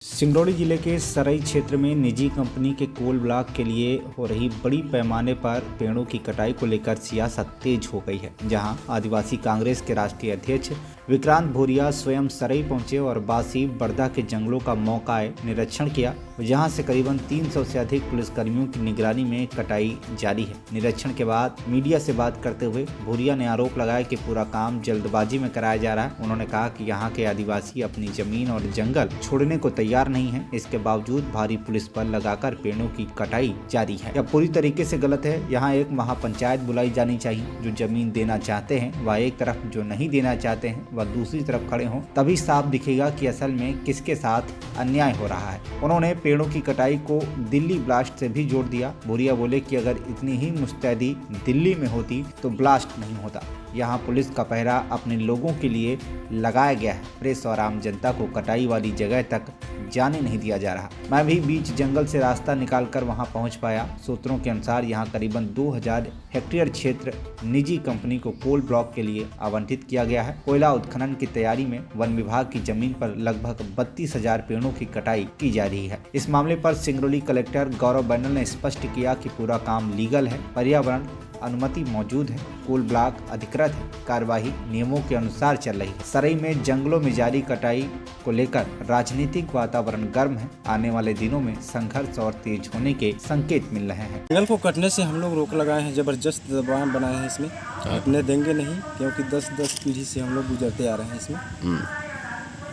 सिंगरौली जिले के सरई क्षेत्र में निजी कंपनी के कोल ब्लॉक के लिए हो रही बड़ी पैमाने पर पेड़ों की कटाई को लेकर सियासत तेज हो गई है। जहां आदिवासी कांग्रेस के राष्ट्रीय अध्यक्ष विक्रांत भूरिया स्वयं सरई पहुंचे और बासी बरदा के जंगलों का मौकाए निरीक्षण किया, जहां से करीबन 300 से अधिक पुलिसकर्मियों की निगरानी में कटाई जारी है। निरीक्षण के बाद मीडिया से बात करते हुए भूरिया ने आरोप लगाया कि पूरा काम जल्दबाजी में कराया जा रहा है। उन्होंने कहा कि यहाँ के आदिवासी अपनी जमीन और जंगल छोड़ने को तैयार नहीं है, इसके बावजूद भारी पुलिस बल लगाकर पेड़ों की कटाई जारी है। यह पूरी तरीके से गलत है। यहाँ एक महापंचायत बुलाई जानी चाहिए। जो जमीन देना चाहते हैं वह एक तरफ, जो नहीं देना चाहते हैं वह दूसरी तरफ खड़े हों, तभी साफ दिखेगा कि असल में किसके साथ अन्याय हो रहा है। उन्होंने पेड़ों की कटाई को दिल्ली ब्लास्ट से भी जोड़ दिया। भूरिया बोले कि अगर इतनी ही मुस्तैदी दिल्ली में होती तो ब्लास्ट नहीं होता। यहाँ पुलिस का पहरा अपने लोगों के लिए लगाया गया है। प्रेस और आम जनता को कटाई वाली जगह तक जाने नहीं दिया जा रहा। मैं भी बीच जंगल से रास्ता निकालकर वहां पहुंच पाया। सूत्रों के अनुसार यहां करीबन 2000 हेक्टेयर क्षेत्र निजी कंपनी को कोल ब्लॉक के लिए आवंटित किया गया है। कोयला उत्खनन की तैयारी में वन विभाग की जमीन पर लगभग 32,000 पेड़ों की कटाई की जा रही है। इस मामले पर सिंगरौली कलेक्टर गौरव बंडल ने स्पष्ट किया कि पूरा काम लीगल है, पर्यावरण अनुमति मौजूद है, कोल ब्लॉक अधिकृत है, कार्यवाही नियमों के अनुसार चल रही है। सरई में जंगलों में जारी कटाई को लेकर राजनीतिक वातावरण गर्म है। आने वाले दिनों में संघर्ष और तेज होने के संकेत मिल रहे हैं। जंगल को कटने से हम लोग रोक लगाए हैं, जबरदस्त दबाव बनाए हैं इसमें। कटने देंगे नहीं, क्योंकि 10 पीढ़ी से हम लोग गुजरते आ रहे हैं इसमें।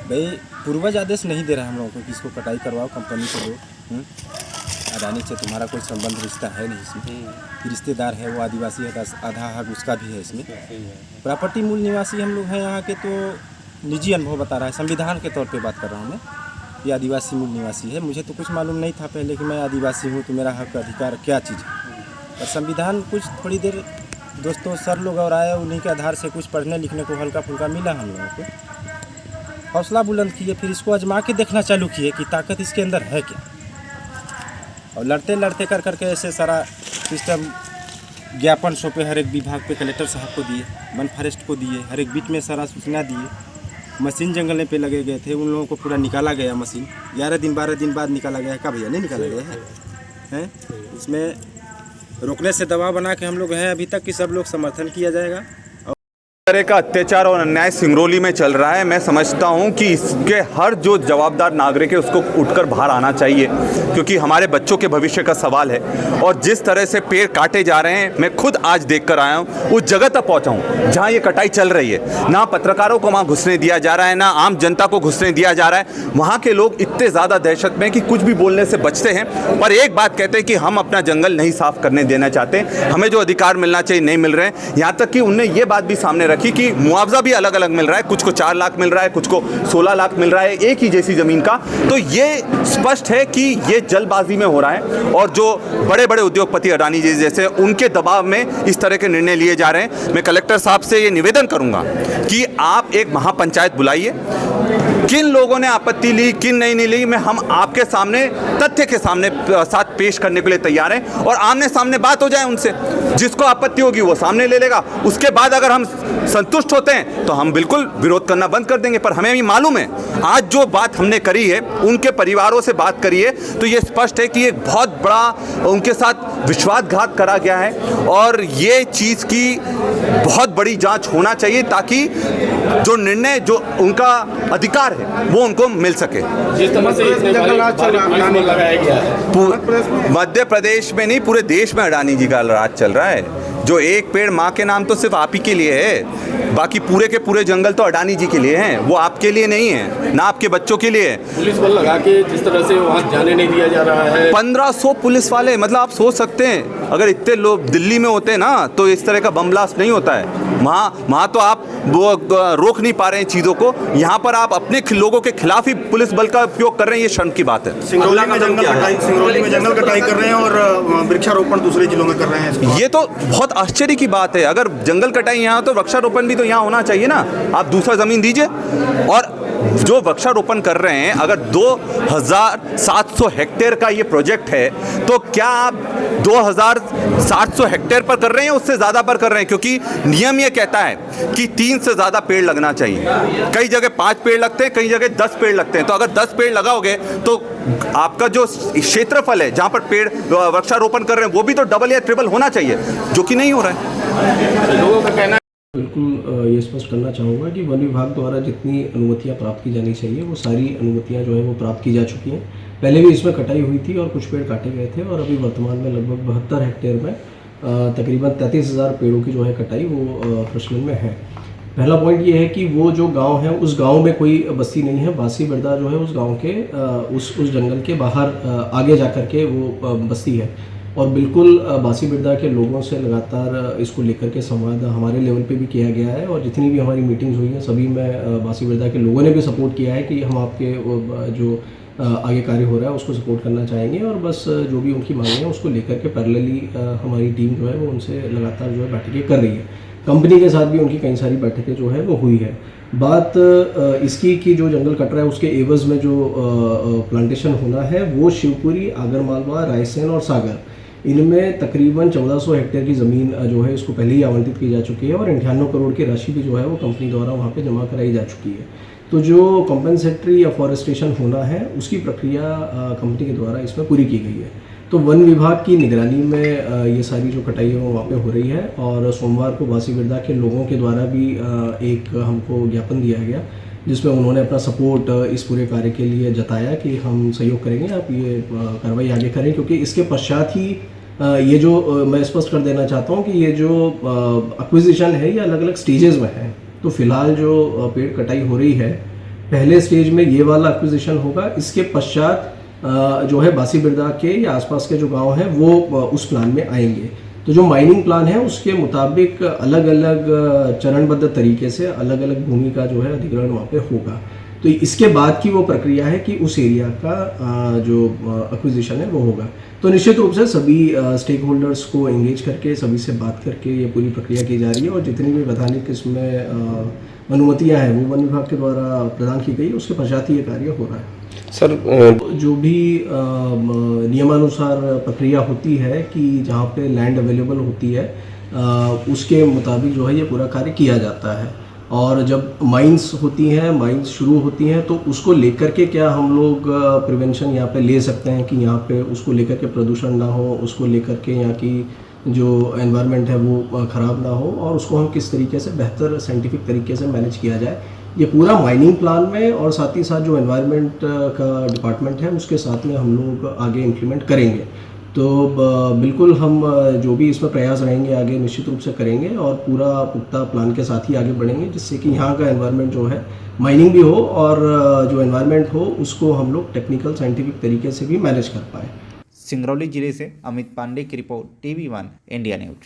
भाई पूर्वज आदेश नहीं दे रहे हैं हम लोगों को कि इसको कटाई करवाओ, कंपनी से लो। अडानी से तुम्हारा कोई संबंध रिश्ता है नहीं इसमें। रिश्तेदार है वो आदिवासी है, आधा हक उसका भी है इसमें। प्रॉपर्टी मूल निवासी हम लोग हैं यहाँ के, तो निजी अनुभव बता रहा है, संविधान के तौर पे बात कर रहा हूँ मैं। ये आदिवासी मूल निवासी है। मुझे तो कुछ मालूम नहीं था पहले कि मैं आदिवासी हूँ तो मेरा हक अधिकार क्या चीज़ है। और संविधान कुछ थोड़ी देर दोस्तों सर लोग और आए, उन्हीं के आधार से कुछ पढ़ने लिखने को हल्का फुल्का मिला हम लोगों को। हौसला बुलंद किए, फिर इसको आजमा के देखना चालू किए कि ताकत इसके अंदर है क्या। और लड़ते लड़ते कर करके ऐसे सारा सिस्टम ज्ञापन सौंपे हर एक विभाग पे, कलेक्टर साहब को दिए, वन फॉरेस्ट को दिए, हर एक बीट में सारा सूचना दिए। मशीन जंगल पे लगे गए थे, उन लोगों को पूरा निकाला गया। मशीन 11 दिन 12 दिन बाद निकाला गया है। क्या भैया नहीं निकाला गया है? इसमें रोकने से दबाव बना के हम लोग हैं अभी तक कि सब लोग समर्थन किया जाएगा। तरह का अत्याचार और अन्याय सिंगरौली में चल रहा है। मैं समझता हूं कि इसके हर जो जवाबदार नागरिक है उसको उठकर बाहर आना चाहिए, क्योंकि हमारे बच्चों के भविष्य का सवाल है। और जिस तरह से पेड़ काटे जा रहे हैं, मैं खुद आज देखकर आया हूं, उस जगह तक पहुंचा हूं जहां ये कटाई चल रही है। ना पत्रकारों को वहां घुसने दिया जा रहा है, ना आम जनता को घुसने दिया जा रहा है। वहां के लोग इतने ज़्यादा दहशत में कि कुछ भी बोलने से बचते हैं, पर एक बात कहते हैं कि हम अपना जंगल नहीं साफ करने देना चाहते। हमें जो अधिकार मिलना चाहिए नहीं मिल रहे हैं। यहाँ तक कि उनने ये बात भी सामने कि मुआवजा भी अलग अलग मिल रहा है, कुछ को 4 लाख मिल रहा है, कुछ को 16 लाख मिल रहा है एक ही जैसी जमीन का। तो ये स्पष्ट है कि ये जल्दबाजी में हो रहा है, और जो बड़े बड़े उद्योगपति अडानी जी जैसे, उनके दबाव में इस तरह के निर्णय लिए जा रहे हैं। मैं कलेक्टर साहब से ये निवेदन करूंगा कि आप एक महापंचायत बुलाइए। किन लोगों ने आपत्ति ली, किन नहीं ली, मैं हम आपके सामने तथ्य के सामने साथ पेश करने के लिए तैयार हैं, और आमने सामने बात हो जाए उनसे। जिसको आपत्ति होगी वो सामने ले लेगा। उसके बाद अगर हम संतुष्ट होते हैं तो हम बिल्कुल विरोध करना बंद कर देंगे। पर हमें भी मालूम है, आज जो बात हमने करी है, उनके परिवारों से बात करी है, तो ये स्पष्ट है कि एक बहुत बड़ा उनके साथ विश्वासघात करा गया है। और ये चीज़ की बहुत बड़ी जांच होना चाहिए, ताकि जो निर्णय, जो उनका अधिकार है, वो उनको मिल सके। जिस तरह से लगाया गया है मध्य प्रदेश में नहीं, पूरे देश में अडानी जी का राज चल रहा है। जो एक पेड़ माँ के नाम तो सिर्फ आप ही के लिए है, बाकी पूरे के पूरे जंगल तो अडानी जी के लिए हैं। वो आपके लिए नहीं है, ना आपके बच्चों के लिए है। पुलिस बल लगा के जिस तरह से वहाँ जाने नहीं दिया जा रहा है। 1500 पुलिस वाले, मतलब आप सोच सकते हैं, अगर इतने लोग दिल्ली में होते ना तो इस तरह का बम ब्लास्ट नहीं होता है। वहाँ तो आप वो रोक नहीं पा रहे हैं चीज़ों को। यहाँ पर आप अपने लोगों के खिलाफ ही पुलिस बल का उपयोग कर रहे हैं। ये शर्म की बात है। सिंगरौली में जंगल कटाई कर रहे हैं और वृक्षारोपण दूसरे जिलों में कर रहे हैं। ये तो बहुत आश्चर्य की बात है। अगर जंगल कटाई यहाँ तो वृक्षारोपण भी तो यहाँ होना चाहिए ना। आप दूसरा ज़मीन दीजिए। और जो वृक्षारोपण कर रहे हैं, अगर 2700 हेक्टेयर का ये प्रोजेक्ट है तो क्या आप 2700 हेक्टेयर पर कर रहे हैं, उससे ज़्यादा पर कर रहे हैं? क्योंकि नियम ये कहता है कि 3 से ज़्यादा पेड़ लगना चाहिए। कई जगह 5 पेड़ लगते हैं, कई जगह 10 पेड़ लगते हैं। तो अगर 10 पेड़ लगाओगे तो आपका जो क्षेत्रफल है जहाँ पर पेड़ वृक्षारोपण कर रहे हैं वो भी तो डबल या ट्रिपल होना चाहिए, जो कि नहीं हो रहा है। लोगों का कहना बिल्कुल ये स्पष्ट करना चाहूँगा कि वन विभाग द्वारा जितनी अनुमतियाँ प्राप्त की जानी चाहिए वो सारी अनुमतियाँ जो है वो प्राप्त की जा चुकी हैं। पहले भी इसमें कटाई हुई थी और कुछ पेड़ काटे गए थे और अभी वर्तमान में लगभग 72 हेक्टेयर में तकरीबन 33,000 पेड़ों की जो है कटाई वो प्रचलन में है। पहला पॉइंट ये है कि वो जो गांव है उस गांव में कोई बस्ती नहीं है। बासी बिरदा जो है उस गांव के उस जंगल के बाहर आगे जा कर के वो बस्ती है और बिल्कुल बासी बिरदा के लोगों से लगातार इसको लेकर के संवाद हमारे लेवल पे भी किया गया है और जितनी भी हमारी मीटिंग्स हुई हैं सभी में बासी बिरदा के लोगों ने भी सपोर्ट किया है कि हम आपके जो आगे कार्य हो रहा है उसको सपोर्ट करना चाहेंगे और बस जो भी उनकी मांगे हैं उसको लेकर के पैरेलली हमारी टीम जो है वो उनसे लगातार जो है बैठकें कर रही है। कंपनी के साथ भी उनकी कई सारी बैठकें जो है वो हुई है। बात इसकी कि जो जंगल कट रहा है उसके एवज में जो प्लांटेशन होना है वो शिवपुरी, आगरमालवा, रायसेन और सागर, इनमें तकरीबन 1400 हेक्टेयर की ज़मीन जो है इसको पहले ही आवंटित की जा चुकी है और 98 करोड़ की राशि भी जो है वो कंपनी द्वारा वहाँ पे जमा कराई जा चुकी है। तो जो कॉम्पेंसेटरी या फॉरेस्टेशन होना है उसकी प्रक्रिया कंपनी के द्वारा इसमें पूरी की गई है। तो वन विभाग की निगरानी में ये सारी जो कटाई है वो वहाँ पे हो रही है और सोमवार को बासी बिरदा के लोगों के द्वारा भी एक हमको ज्ञापन दिया गया जिसमें उन्होंने अपना सपोर्ट इस पूरे कार्य के लिए जताया कि हम सहयोग करेंगे, आप ये कार्रवाई आगे करें, क्योंकि इसके पश्चात ही ये जो मैं स्पष्ट कर देना चाहता हूँ कि ये जो एक्विजिशन है ये अलग अलग स्टेजेस में है। तो फिलहाल जो पेड़ कटाई हो रही है पहले स्टेज में ये वाला एक्विजिशन होगा, इसके पश्चात जो है बासी बिरदा के या आसपास के जो गांव हैं वो उस प्लान में आएंगे। तो जो माइनिंग प्लान है उसके मुताबिक अलग अलग चरणबद्ध तरीके से अलग अलग भूमि का जो है अधिग्रहण वहाँ पे होगा। तो इसके बाद की वो प्रक्रिया है कि उस एरिया का जो एक्विजिशन है वो होगा। तो निश्चित रूप से सभी स्टेक होल्डर्स को एंगेज करके सभी से बात करके ये पूरी प्रक्रिया की जा रही है और जितनी भी वैधानिक इसमें अनुमतियाँ हैं वो वन विभाग के द्वारा प्रदान की गई, उसके पश्चात ही ये कार्य हो रहा है। सर जो भी नियमानुसार प्रक्रिया होती है कि जहाँ पे लैंड अवेलेबल होती है उसके मुताबिक जो है ये पूरा कार्य किया जाता है। और जब माइंस होती हैं, माइंस शुरू होती हैं तो उसको लेकर के क्या हम लोग प्रिवेंशन यहाँ पे ले सकते हैं कि यहाँ पे उसको लेकर के प्रदूषण ना हो, उसको लेकर के यहाँ की जो एनवायरनमेंट है वो ख़राब ना हो और उसको हम किस तरीके से बेहतर साइंटिफिक तरीके से मैनेज किया जाए, ये पूरा माइनिंग प्लान में और साथ ही साथ जो एनवायरनमेंट का डिपार्टमेंट है उसके साथ में हम लोग आगे इम्प्लीमेंट करेंगे। तो बिल्कुल हम जो भी इसमें प्रयास रहेंगे आगे निश्चित रूप से करेंगे और पूरा पुख्ता प्लान के साथ ही आगे बढ़ेंगे जिससे कि यहाँ का एनवायरनमेंट जो है माइनिंग भी हो और जो एनवायरनमेंट हो उसको हम लोग टेक्निकल साइंटिफिक तरीके से भी मैनेज कर पाएँ। सिंगरौली जिले से अमित पांडे की रिपोर्ट, TV1 इंडिया न्यूज।